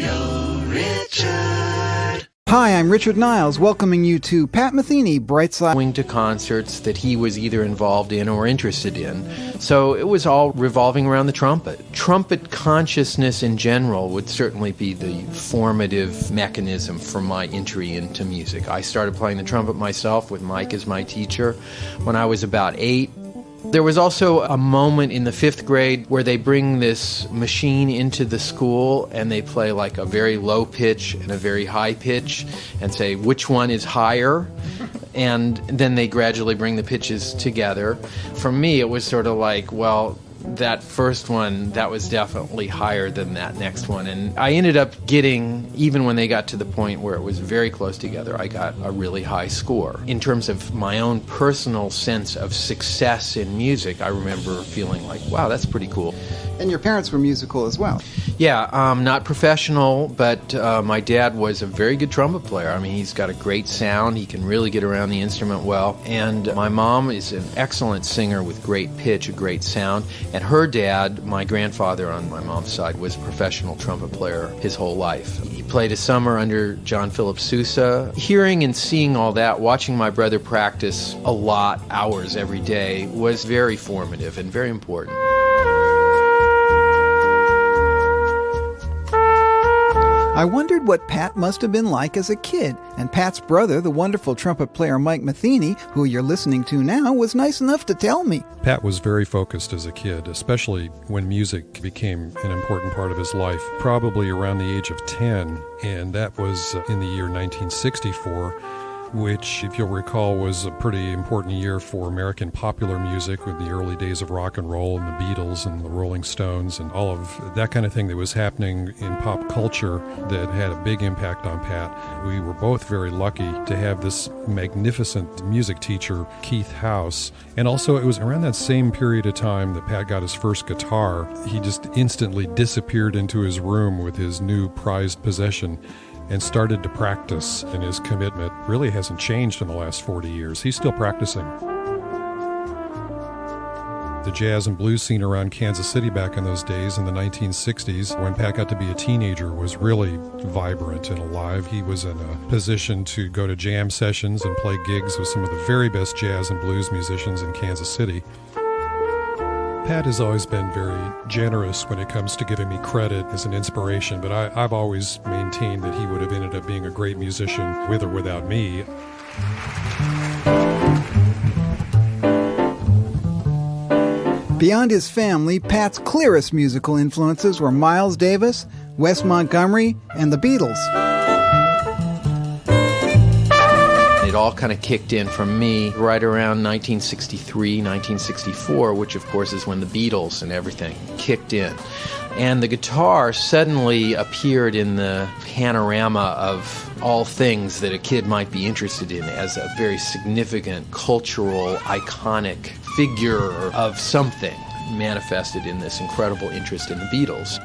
Radio Richard. Hi, I'm Richard Niles, welcoming you to Pat Metheny, Brightside. Going to concerts that he was either involved in or interested in. So it was all revolving around the trumpet. Trumpet consciousness in general would certainly be the formative mechanism for my entry into music. I started playing the trumpet myself with Mike as my teacher when I was about 8. There was also a moment in the 5th grade where they bring this machine into the school and they play like a very low pitch and a very high pitch and say which one is higher, and then they gradually bring the pitches together. For me, it was sort of like, well, that first one, that was definitely higher than that next one. And I ended up getting, even when they got to the point where it was very close together, I got a really high score. In terms of my own personal sense of success in music, I remember feeling like, wow, that's pretty cool. And your parents were musical as well. Yeah, not professional, but my dad was a very good trumpet player. I mean, he's got a great sound. He can really get around the instrument well. And my mom is an excellent singer with great pitch, a great sound. And her dad, my grandfather on my mom's side, was a professional trumpet player his whole life. He played a summer under John Philip Sousa. Hearing and seeing all that, watching my brother practice a lot, hours every day, was very formative and very important. I wondered what Pat must have been like as a kid, and Pat's brother, the wonderful trumpet player Mike Metheny, who you're listening to now, was nice enough to tell me. Pat was very focused as a kid, especially when music became an important part of his life, probably around the age of 10, and that was in the year 1964. Which, if you'll recall, was a pretty important year for American popular music with the early days of rock and roll and the Beatles and the Rolling Stones and all of that kind of thing that was happening in pop culture that had a big impact on Pat. We were both very lucky to have this magnificent music teacher, Keith House. And also, it was around that same period of time that Pat got his first guitar. He just instantly disappeared into his room with his new prized possession and started to practice, and his commitment really hasn't changed in the last 40 years. He's still practicing. The jazz and blues scene around Kansas City back in those days in the 1960s, when Pat got to be a teenager, was really vibrant and alive. He was in a position to go to jam sessions and play gigs with some of the very best jazz and blues musicians in Kansas City. Pat has always been very generous when it comes to giving me credit as an inspiration, but I've always maintained that he would have ended up being a great musician with or without me. Beyond his family, Pat's clearest musical influences were Miles Davis, Wes Montgomery, and the Beatles. It all kind of kicked in for me right around 1963, 1964, which of course is when the Beatles and everything kicked in. And the guitar suddenly appeared in the panorama of all things that a kid might be interested in as a very significant cultural, iconic figure of something manifested in this incredible interest in the Beatles.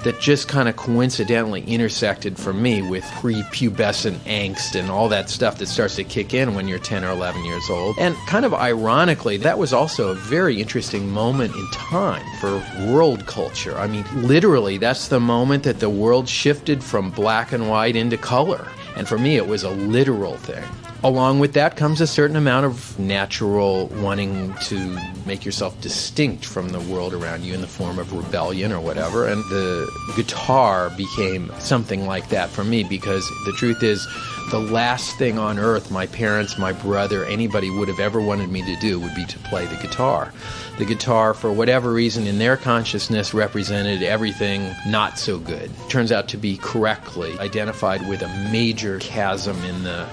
That just kind of coincidentally intersected for me with prepubescent angst and all that stuff that starts to kick in when you're 10 or 11 years old. And kind of ironically, that was also a very interesting moment in time for world culture. I mean, literally, that's the moment that the world shifted from black and white into color. And for me, it was a literal thing. Along with that comes a certain amount of natural wanting to make yourself distinct from the world around you in the form of rebellion or whatever. And the guitar became something like that for me, because the truth is, the last thing on earth my parents, my brother, anybody would have ever wanted me to do would be to play the guitar. The guitar, for whatever reason, in their consciousness, represented everything not so good. Turns out to be correctly identified with a major chasm in the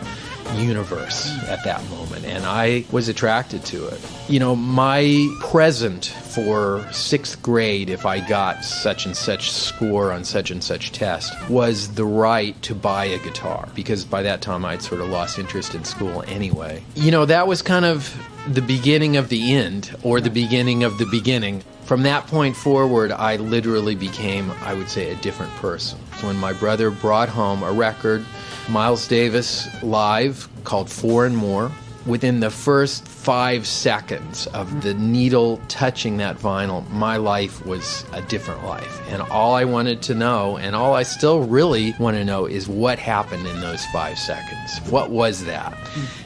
universe at that moment, and I was attracted to it. You know, my present for 6th grade, if I got such and such score on such and such test, was the right to buy a guitar, because by that time I'd sort of lost interest in school anyway. You know, that was kind of the beginning of the end, or the beginning of the beginning. From that point forward, I literally became, I would say, a different person. When my brother brought home a record, Miles Davis live, called Four and More, within the first 5 seconds of the needle touching that vinyl, my life was a different life. And all I wanted to know, and all I still really want to know, is what happened in those 5 seconds. What was that?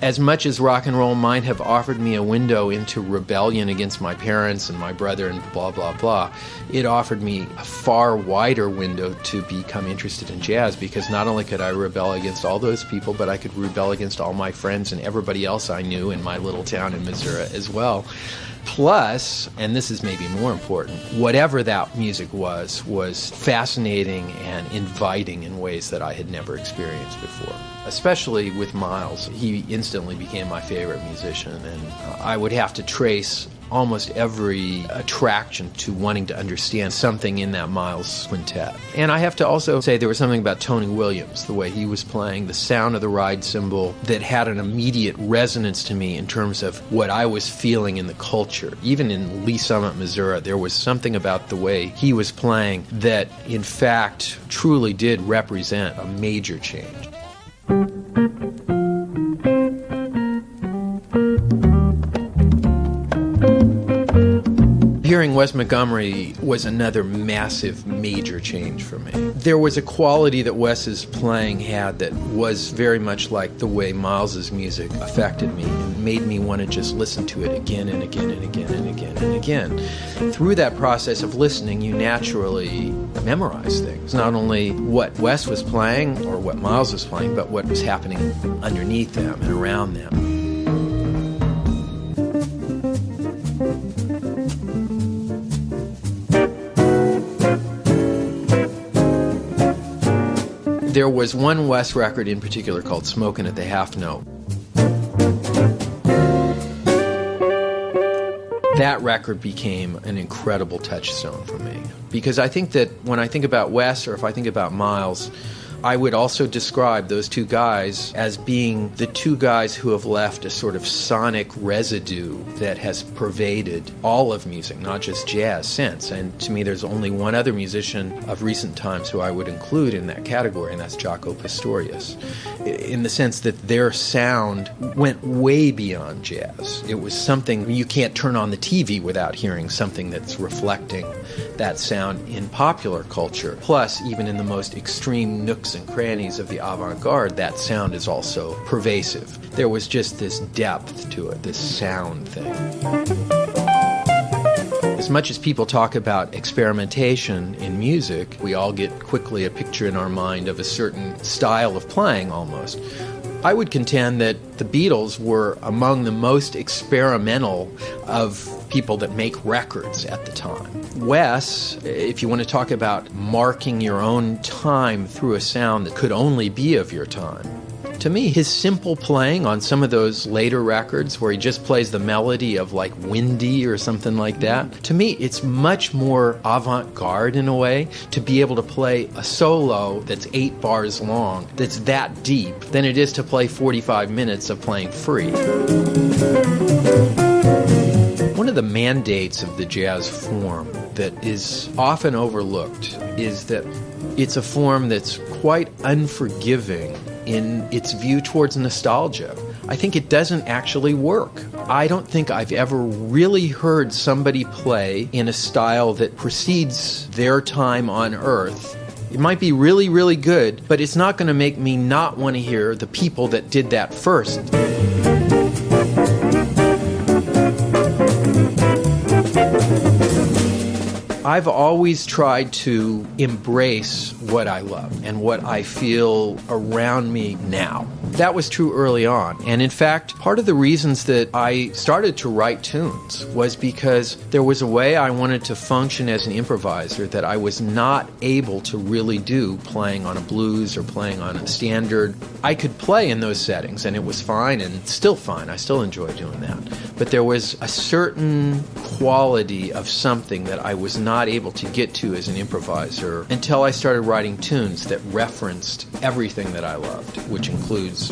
As much as rock and roll might have offered me a window into rebellion against my parents and my brother and blah, blah, blah, it offered me a far wider window to become interested in jazz, because not only could I rebel against all those people, but I could rebel against all my friends and everybody else I knew in my little town in Missouri as well. Plus, and this is maybe more important, whatever that music was fascinating and inviting in ways that I had never experienced before. Especially with Miles. He instantly became my favorite musician, and I would have to trace almost every attraction to wanting to understand something in that Miles quintet. And I have to also say there was something about Tony Williams, the way he was playing, the sound of the ride cymbal, that had an immediate resonance to me in terms of what I was feeling in the culture. Even in Lee Summit, Missouri, there was something about the way he was playing that, in fact, truly did represent a major change. Hearing Wes Montgomery was another massive, major change for me. There was a quality that Wes's playing had that was very much like the way Miles's music affected me and made me want to just listen to it again and again and again and again and again. Through that process of listening, you naturally memorize things. Not only what Wes was playing or what Miles was playing, but what was happening underneath them and around them. There was one Wes record in particular called Smokin' at the Half Note. That record became an incredible touchstone for me. Because I think that when I think about Wes, or if I think about Miles, I would also describe those two guys as being the two guys who have left a sort of sonic residue that has pervaded all of music, not just jazz, since. And to me, there's only one other musician of recent times who I would include in that category, and that's Jaco Pastorius, in the sense that their sound went way beyond jazz. It was something you can't turn on the TV without hearing something that's reflecting that sound in popular culture. Plus, even in the most extreme nooks and crannies of the avant-garde, that sound is also pervasive. There was just this depth to it, this sound thing. As much as people talk about experimentation in music, we all get quickly a picture in our mind of a certain style of playing almost. I would contend that the Beatles were among the most experimental of people that make records at the time. Wes, if you want to talk about marking your own time through a sound that could only be of your time, to me, his simple playing on some of those later records where he just plays the melody of like Windy or something like that, to me, it's much more avant-garde in a way to be able to play a solo that's 8 bars long, that's that deep, than it is to play 45 minutes of playing free. One of the mandates of the jazz form that is often overlooked is that it's a form that's quite unforgiving in its view towards nostalgia. I think it doesn't actually work. I don't think I've ever really heard somebody play in a style that precedes their time on Earth. It might be really, really good, but it's not going to make me not want to hear the people that did that first. I've always tried to embrace what I love and what I feel around me now. That was true early on. And in fact, part of the reasons that I started to write tunes was because there was a way I wanted to function as an improviser that I was not able to really do playing on a blues or playing on a standard. I could play in those settings and it was fine and still fine. I still enjoy doing that. But there was a certain quality of something that I was not able to get to as an improviser until I started writing tunes that referenced everything that I loved, which includes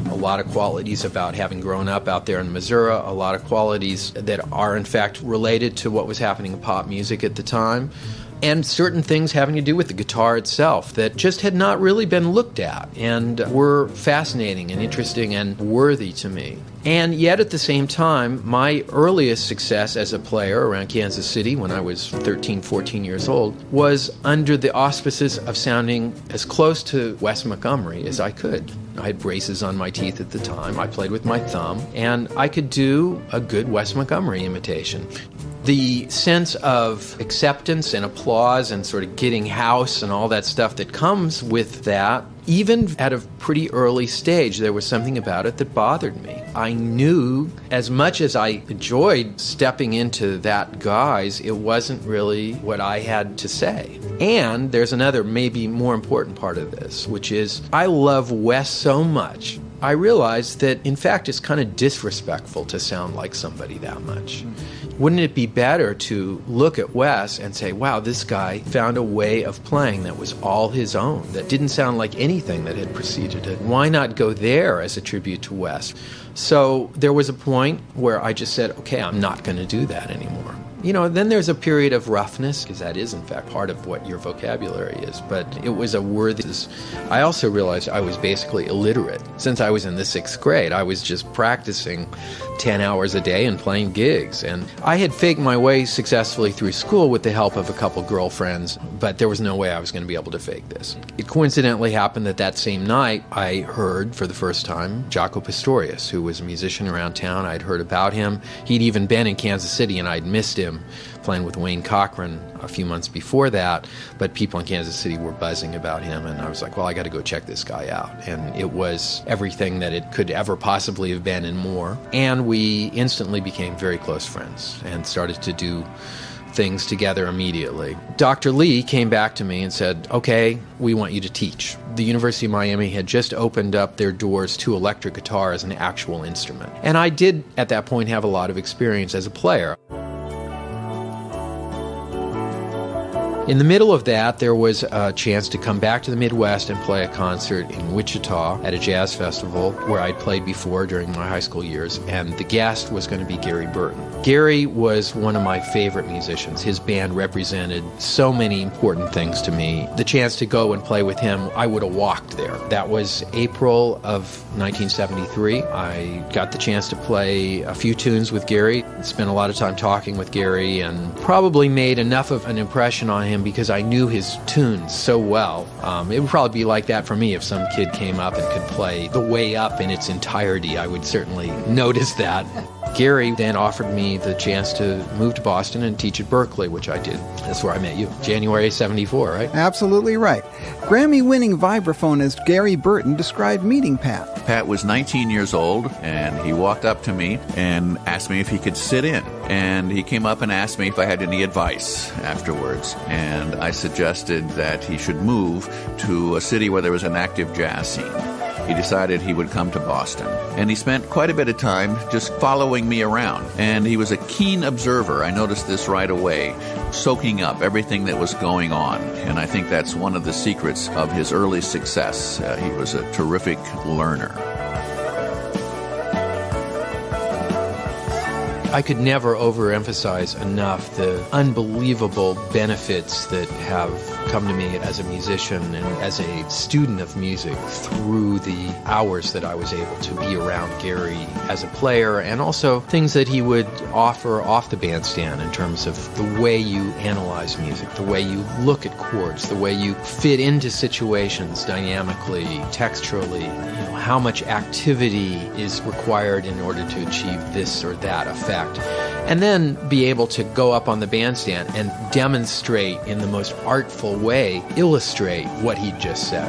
a lot of qualities about having grown up out there in Missouri, a lot of qualities that are in fact related to what was happening in pop music at the time, and certain things having to do with the guitar itself that just had not really been looked at and were fascinating and interesting and worthy to me. And yet at the same time, my earliest success as a player around Kansas City when I was 13, 14 years old was under the auspices of sounding as close to Wes Montgomery as I could. I had braces on my teeth at the time. I played with my thumb, and I could do a good Wes Montgomery imitation. The sense of acceptance and applause and sort of getting house and all that stuff that comes with that, even at a pretty early stage, there was something about it that bothered me. I knew, as much as I enjoyed stepping into that guise, it wasn't really what I had to say. And there's another, maybe more important part of this, which is I love Wes so much. I realized that, in fact, it's kind of disrespectful to sound like somebody that much. Wouldn't it be better to look at Wes and say, wow, this guy found a way of playing that was all his own, that didn't sound like anything that had preceded it? Why not go there as a tribute to Wes? So there was a point where I just said, okay, I'm not going to do that anymore. You know, then there's a period of roughness, because that is, in fact, part of what your vocabulary is. But it was a worthy... I also realized I was basically illiterate. Since I was in the 6th grade, I was just practicing 10 hours a day and playing gigs. And I had faked my way successfully through school with the help of a couple girlfriends, but there was no way I was going to be able to fake this. It coincidentally happened that same night, I heard for the first time Jaco Pastorius, who was a musician around town. I'd heard about him. He'd even been in Kansas City, and I'd missed him playing with Wayne Cochran a few months before that, but people in Kansas City were buzzing about him, and I was like, well, I got to go check this guy out. And it was everything that it could ever possibly have been and more. And we instantly became very close friends and started to do things together immediately. Dr. Lee came back to me and said, okay, we want you to teach. The University of Miami had just opened up their doors to electric guitar as an actual instrument. And I did, at that point, have a lot of experience as a player. In the middle of that, there was a chance to come back to the Midwest and play a concert in Wichita at a jazz festival where I'd played before during my high school years, and the guest was going to be Gary Burton. Gary was one of my favorite musicians. His band represented so many important things to me. The chance to go and play with him, I would have walked there. That was April of 1973. I got the chance to play a few tunes with Gary, spent a lot of time talking with Gary, and probably made enough of an impression on him because I knew his tunes so well. It would probably be like that for me if some kid came up and could play The Way Up in its entirety. I would certainly notice that. Gary then offered me the chance to move to Boston and teach at Berkeley, which I did. That's where I met you. January 74, right? Absolutely right. Grammy-winning vibraphonist Gary Burton described meeting Pat. Pat was 19 years old, and he walked up to me and asked me if he could sit in. And he came up and asked me if I had any advice afterwards. And I suggested that he should move to a city where there was an active jazz scene. He decided he would come to Boston. And he spent quite a bit of time just following me around. And he was a keen observer. I noticed this right away, soaking up everything that was going on. And I think that's one of the secrets of his early success. He was a terrific learner. I could never overemphasize enough the unbelievable benefits that have come to me as a musician and as a student of music through the hours that I was able to be around Gary as a player, and also things that he would offer off the bandstand in terms of the way you analyze music, the way you look at chords, the way you fit into situations dynamically, texturally, how much activity is required in order to achieve this or that effect. And then be able to go up on the bandstand and demonstrate in the most artful way, illustrate what he just said.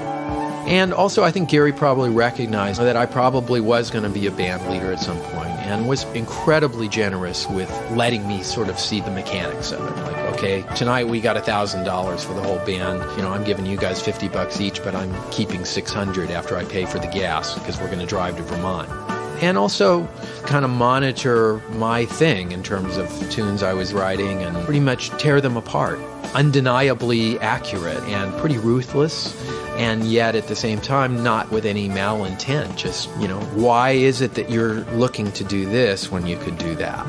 And also I think Gary probably recognized that I probably was going to be a band leader at some point, and was incredibly generous with letting me sort of see the mechanics of it. Like, okay, tonight we got $1,000 for the whole band. I'm giving you guys $50 each, but I'm keeping $600 after I pay for the gas because we're going to drive to Vermont. And also kind of monitor my thing in terms of tunes I was writing and pretty much tear them apart. Undeniably accurate and pretty ruthless, and yet at the same time not with any malintent. Just, why is it that you're looking to do this when you could do that?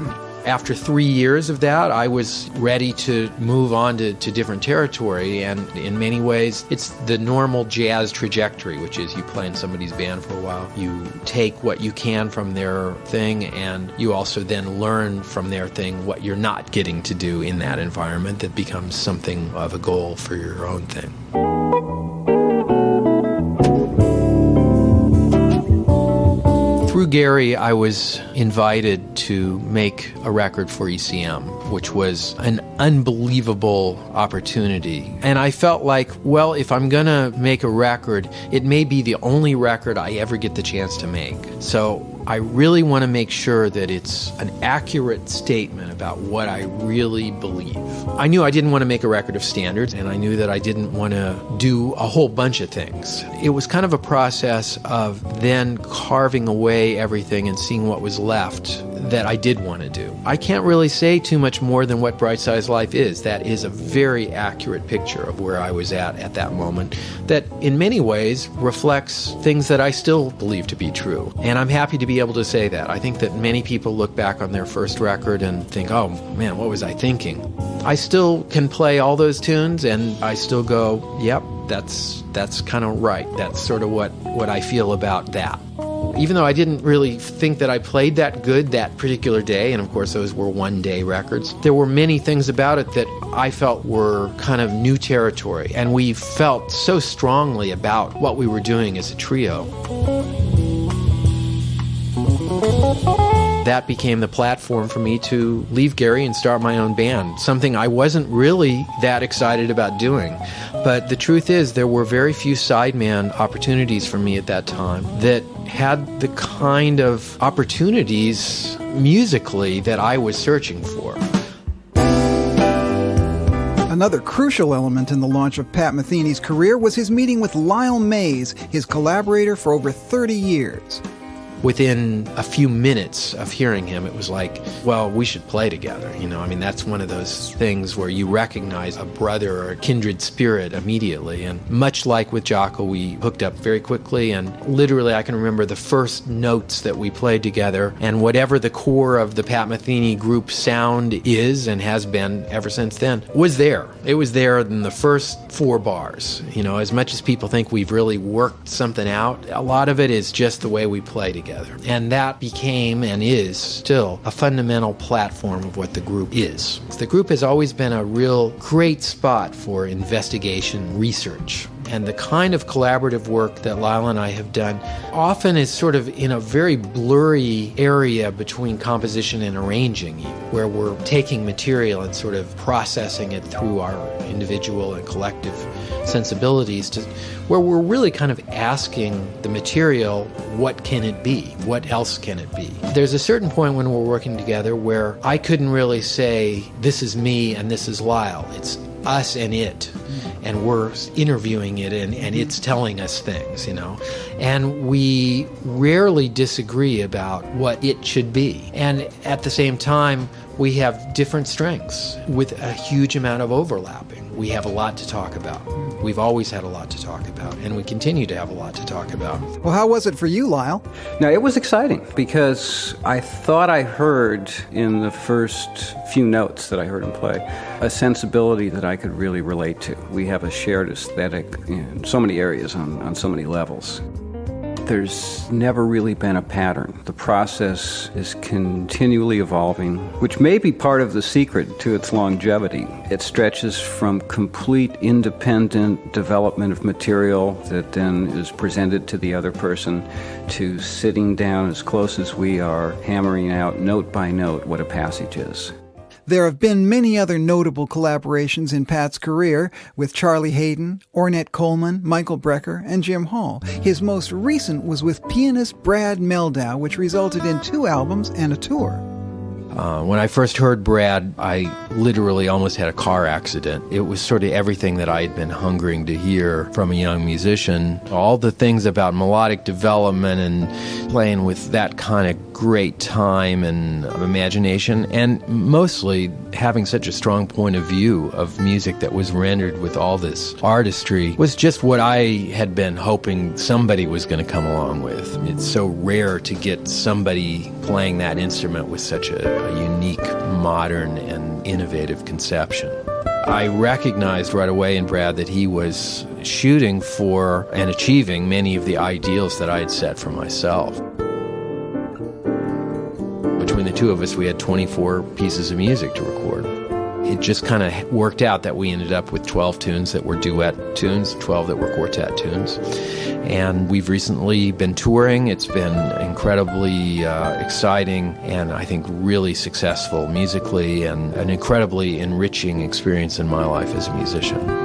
After 3 years of that, I was ready to move on to different territory, and in many ways, it's the normal jazz trajectory, which is you play in somebody's band for a while, you take what you can from their thing, and you also then learn from their thing what you're not getting to do in that environment that becomes something of a goal for your own thing. Through Gary, I was invited to make a record for ECM, which was an unbelievable opportunity. And I felt like, well, if I'm going to make a record, it may be the only record I ever get the chance to make. So I really want to make sure that it's an accurate statement about what I really believe. I knew I didn't want to make a record of standards, and I knew that I didn't want to do a whole bunch of things. It was kind of a process of then carving away everything and seeing what was left that I did want to do. I can't really say too much more than what Bright Size Life is. That is a very accurate picture of where I was at that moment, that in many ways reflects things that I still believe to be true. And I'm happy to be able to say that. I think that many people look back on their first record and think, oh man, what was I thinking? I still can play all those tunes, and I still go, yep, that's kind of right. That's sort of what I feel about that. Even though I didn't really think that I played that good that particular day, and of course those were one-day records, there were many things about it that I felt were kind of new territory, and we felt so strongly about what we were doing as a trio. That became the platform for me to leave Gary and start my own band, something I wasn't really that excited about doing. But the truth is, there were very few sideman opportunities for me at that time that had the kind of opportunities musically that I was searching for. Another crucial element in the launch of Pat Metheny's career was his meeting with Lyle Mays, his collaborator for over 30 years. Within a few minutes of hearing him, it was like, well, we should play together. That's one of those things where you recognize a brother or a kindred spirit immediately. And much like with Jocko, we hooked up very quickly. And literally, I can remember the first notes that we played together. And whatever the core of the Pat Metheny group sound is and has been ever since then was there. It was there in the first 4 bars. As much as people think we've really worked something out, a lot of it is just the way we play together. And that became and is still a fundamental platform of what the group is. The group has always been a real great spot for investigation, research. And the kind of collaborative work that Lyle and I have done often is sort of in a very blurry area between composition and arranging, where we're taking material and sort of processing it through our individual and collective sensibilities to where we're really kind of asking the material, what can it be? What else can it be? There's a certain point when we're working together where I couldn't really say, this is me and this is Lyle. It's us and it. And we're interviewing it, and it's telling us things, And we rarely disagree about what it should be. And at the same time, we have different strengths with a huge amount of overlapping. We have a lot to talk about. We've always had a lot to talk about, and we continue to have a lot to talk about. Well, how was it for you, Lyle? Now, it was exciting because I thought I heard in the first few notes that I heard him play a sensibility that I could really relate to. We have a shared aesthetic in so many areas on so many levels. There's never really been a pattern. The process is continually evolving, which may be part of the secret to its longevity. It stretches from complete independent development of material that then is presented to the other person to sitting down as close as we are, hammering out note by note what a passage is. There have been many other notable collaborations in Pat's career with Charlie Haydn, Ornette Coleman, Michael Brecker, and Jim Hall. His most recent was with pianist Brad Mehldau, which resulted in 2 albums and a tour. When I first heard Brad, I literally almost had a car accident. It was sort of everything that I had been hungering to hear from a young musician. All the things about melodic development and playing with that kind of great time and imagination, and mostly having such a strong point of view of music that was rendered with all this artistry was just what I had been hoping somebody was going to come along with. It's so rare to get somebody playing that instrument with such a unique, modern, and innovative conception. I recognized right away in Brad that he was shooting for and achieving many of the ideals that I had set for myself. Between the two of us, we had 24 pieces of music to record. It just kind of worked out that we ended up with 12 tunes that were duet tunes, 12 that were quartet tunes. And we've recently been touring. It's been incredibly exciting and I think really successful musically, and an incredibly enriching experience in my life as a musician.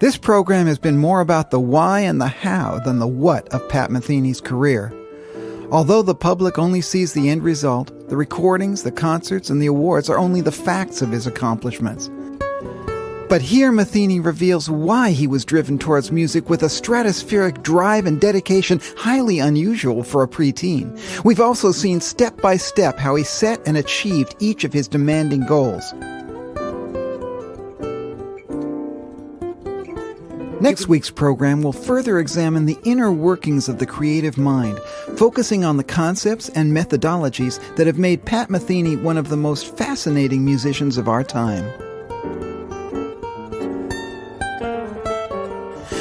This program has been more about the why and the how than the what of Pat Metheny's career. Although the public only sees the end result, the recordings, the concerts, and the awards are only the facts of his accomplishments. But here Metheny reveals why he was driven towards music with a stratospheric drive and dedication highly unusual for a preteen. We've also seen step by step how he set and achieved each of his demanding goals. Next week's program will further examine the inner workings of the creative mind, focusing on the concepts and methodologies that have made Pat Metheny one of the most fascinating musicians of our time.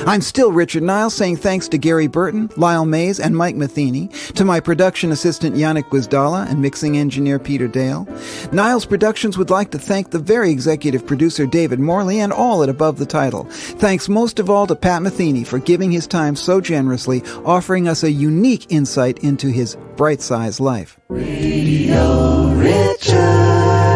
I'm still Richard Niles, saying thanks to Gary Burton, Lyle Mays, and Mike Metheny, to my production assistant Jack Gwizdala and mixing engineer Peter Dale. Niles Productions would like to thank the very executive producer David Morley and all at Above the Title. Thanks most of all to Pat Metheny for giving his time so generously, offering us a unique insight into his bright-sized life. Radio Richard.